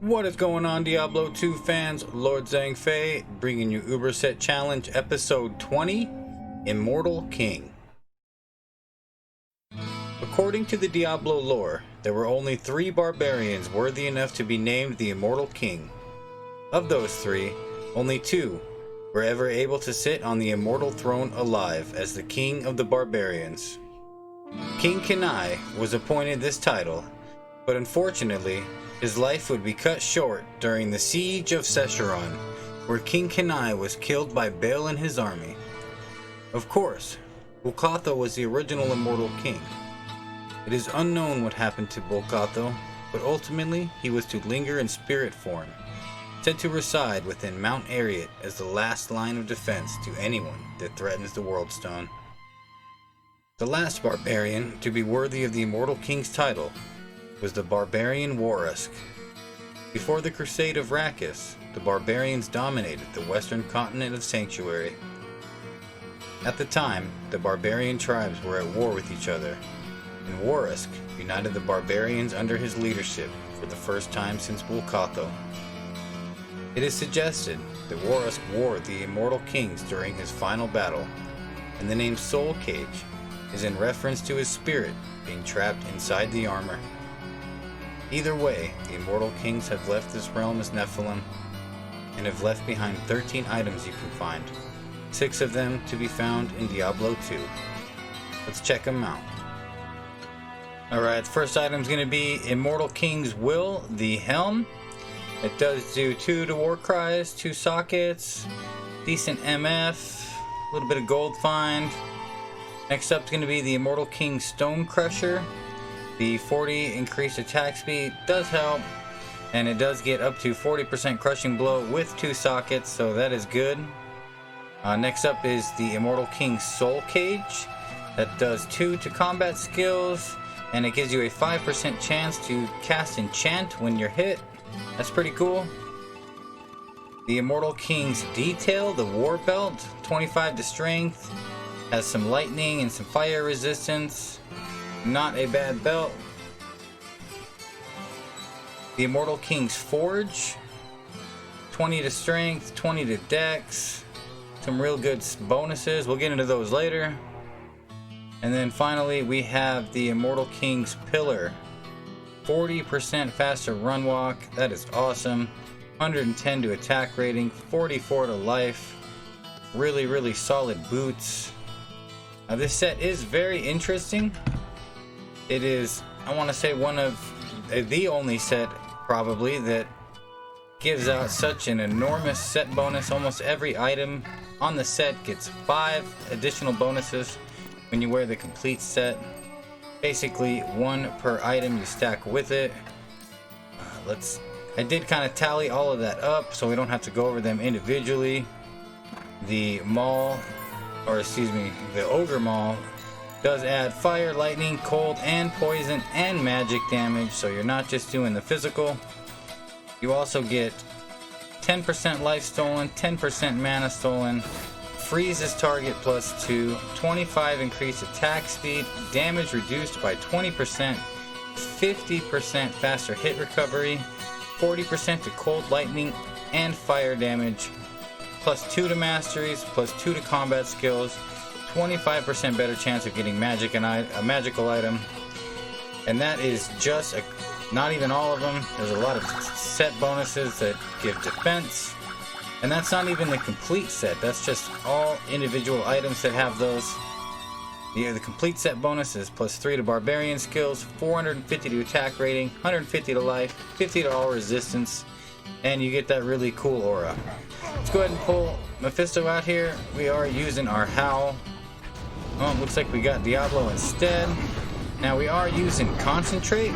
What is going on, Diablo 2 fans? Lord Zhang Fei bringing you Uber Set Challenge episode 20, Immortal King. According to the Diablo lore, there were only 3 barbarians worthy enough to be named the Immortal King. Of those 3, only 2 were ever able to sit on the immortal throne alive as the King of the Barbarians. King Kenai was appointed this title, but unfortunately, his life would be cut short during the Siege of Sescheron, where King Kenai was killed by Baal and his army. Of course, Bul-Kathos was the original Immortal King. It is unknown what happened to Bul-Kathos, but ultimately he was to linger in spirit form, said to reside within Mount Ariat as the last line of defense to anyone that threatens the World Stone. The last barbarian to be worthy of the Immortal King's title was the Barbarian Waris. Before the Crusade of Rakis, the barbarians dominated the western continent of Sanctuary. At the time, the barbarian tribes were at war with each other, and Waris united the barbarians under his leadership for the first time since Bul-Kathos. It is suggested that Waris wore the Immortal Kings during his final battle, and the name Soul Cage is in reference to his spirit being trapped inside the armor. Either way, the Immortal Kings have left this realm as Nephilim, and have left behind 13 items you can find, 6 of them to be found in Diablo 2. Let's check them out. Alright, the first item is going to be Immortal King's Will, the Helm. It does do 2 to War Cries, 2 sockets, decent MF, a little bit of gold find. Next up is going to be the Immortal King Stone Crusher. The 40 increased attack speed does help, and it does get up to 40% crushing blow with 2 sockets, so that is good. Next up is the Immortal King Soul Cage. That does 2 to combat skills, and it gives you a 5% chance to cast enchant when you're hit. That's pretty cool. The Immortal King's Detail, the War Belt, 25 to strength, has some lightning and some fire resistance. Not a bad belt. The Immortal King's Forge, 20 to strength, 20 to dex, some real good bonuses. We'll get into those later. And then finally we have the Immortal King's Pillar, 40% faster run walk. That is awesome. 110 to attack rating, 44 to life. Really solid boots. Now this set is very interesting. It is, I want to say, one of the only set probably that gives out such an enormous set bonus. Almost every item on the set gets 5 additional bonuses when you wear the complete set. Basically 1 per item you stack with it. I did kind of tally all of that up so we don't have to go over them individually. The Ogre Maul does add fire, lightning, cold, and poison, and magic damage, so you're not just doing the physical. You also get 10% life stolen, 10% mana stolen, freezes target +2, 25 increased attack speed, damage reduced by 20%, 50% faster hit recovery, 40% to cold, lightning, and fire damage, +2 to masteries, +2 to combat skills, 25% better chance of getting a magical item. And that is just not even all of them. There's a lot of set bonuses that give defense, and that's not even the complete set. That's just all individual items that have those. The complete set bonuses +3 to barbarian skills, 450 to attack rating, 150 to life, 50 to all resistance, and you get that really cool aura. Let's go ahead and pull Mephisto out here. We are using our Howl. Oh, it looks like we got Diablo instead. Now we are using Concentrate.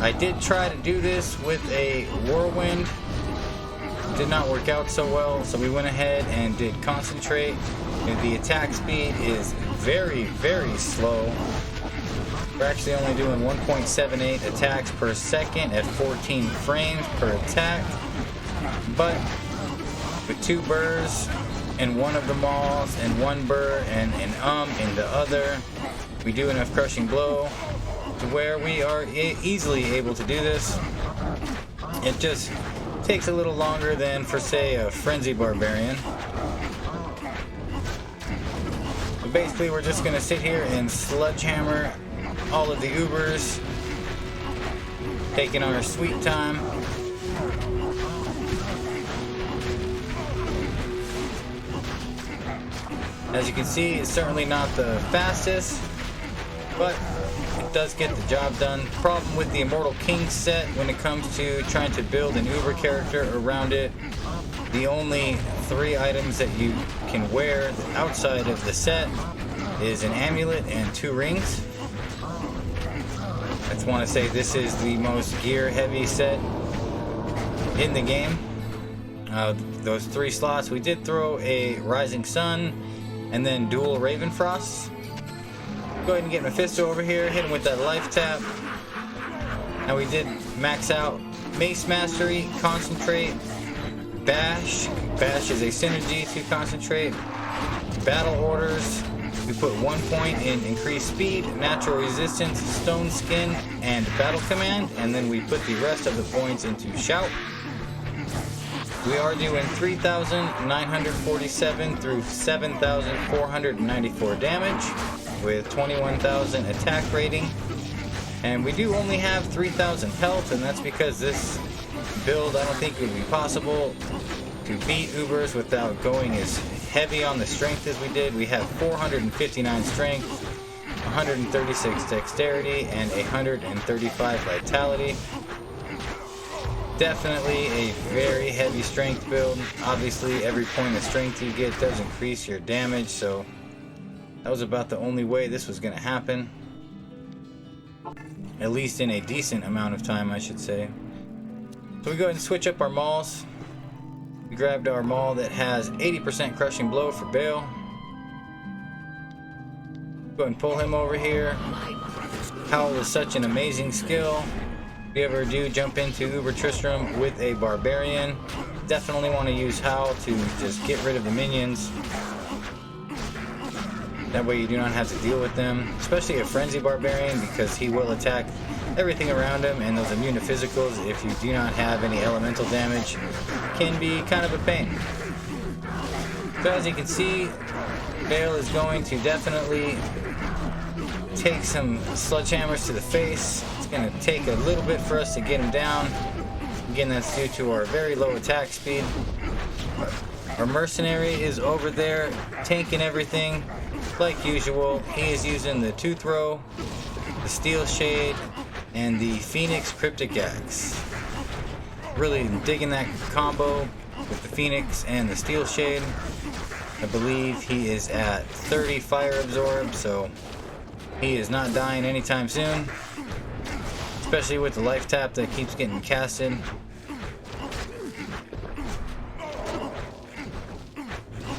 I did try to do this with a Whirlwind. It did not work out so well, so we went ahead and did Concentrate. And the attack speed is very slow. We're actually only doing 1.78 attacks per second at 14 frames per attack. But with 2 burrs in one of the mauls and 1 burr and in the other, we do enough crushing blow to where we are easily able to do this. It just takes a little longer than for, say, a Frenzy Barbarian. But basically, we're just going to sit here and sledgehammer all of the Ubers, taking our sweet time. As you can see, it's certainly not the fastest, but it does get the job done. Problem with the Immortal King set when it comes to trying to build an Uber character around it, the only 3 items that you can wear outside of the set is an amulet and 2 rings. I just want to say this is the most gear heavy set in the game. Those 3 slots, we did throw a Rising Sun and then dual Raven Frosts. Go ahead and get Mephisto over here, hit him with that life tap. Now we did max out Mace Mastery, Concentrate, Bash. Bash is a synergy to Concentrate. Battle Orders, we put 1 point in Increased Speed, Natural Resistance, Stone Skin, and Battle Command, and then we put the rest of the points into Shout. We are doing 3,947 through 7,494 damage with 21,000 attack rating. And we do only have 3,000 health, and that's because this build, I don't think it would be possible to beat Ubers without going as heavy on the strength as we did. We have 459 strength, 136 dexterity, and 135 vitality. Definitely a very heavy strength build. Obviously, every point of strength you get does increase your damage, so that was about the only way this was going to happen. At least in a decent amount of time, I should say. So we go ahead and switch up our mauls. We grabbed our maul that has 80% crushing blow for Bale. Go ahead and pull him over here. Howl is such an amazing skill. If you ever do jump into Uber Tristram with a Barbarian, definitely want to use Howl to just get rid of the minions. That way you do not have to deal with them, especially a Frenzy Barbarian, because he will attack everything around him, and those immune to physicals, if you do not have any elemental damage, can be kind of a pain. So as you can see, Bale is going to definitely take some sledgehammers to the face. It's going to take a little bit for us to get him down. Again, that's due to our very low attack speed. Our mercenary is over there tanking everything like usual. He is using the Tooth Row, the Steel Shade, and the Phoenix Cryptic Axe. Really digging that combo with the Phoenix and the Steel Shade. I believe he is at 30 fire absorb, so he is not dying anytime soon. Especially with the life tap that keeps getting casted.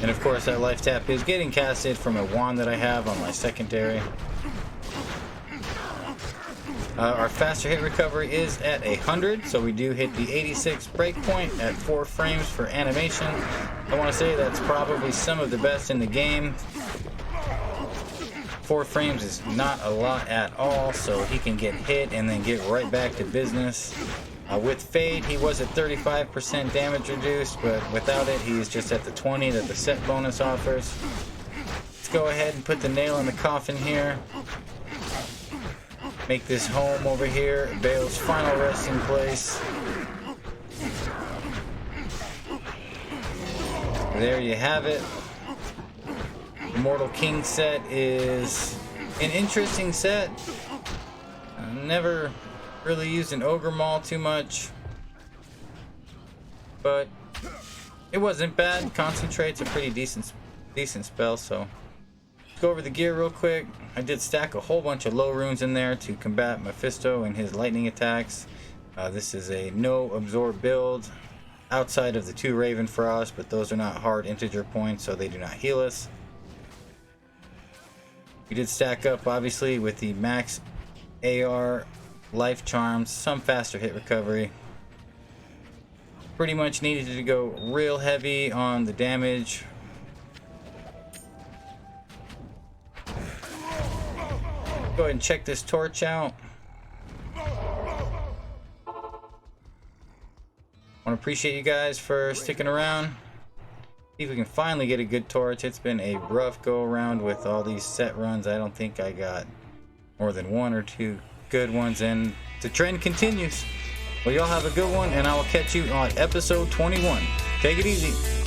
And of course that life tap is getting casted from a wand that I have on my secondary. Our faster hit recovery is at 100, so we do hit the 86 breakpoint at 4 frames for animation. I want to say that's probably some of the best in the game. 4 frames is not a lot at all, so he can get hit and then get right back to business. With Fade, he was at 35% damage reduced, but without it, he's just at the 20 that the set bonus offers. Let's go ahead and put the nail in the coffin here. Make this home over here, Bale's final resting place. There you have it. Immortal King set is an interesting set. I never really used an Ogre Maul too much, but it wasn't bad. Concentrate's a pretty decent spell, so let's go over the gear real quick. I did stack a whole bunch of low runes in there to combat Mephisto and his lightning attacks. This is a no absorb build outside of the 2 Raven Frost, but those are not hard integer points, so they do not heal us. We did stack up obviously with the max AR, life charms, some faster hit recovery. Pretty much needed to go real heavy on the damage. Go ahead and check this torch out. I want to appreciate you guys for sticking around. See if we can finally get a good torch. It's been a rough go around with all these set runs. I don't think I got more than 1 or 2 good ones, and the trend continues. Well, y'all have a good one, and I will catch you on episode 21. Take it easy.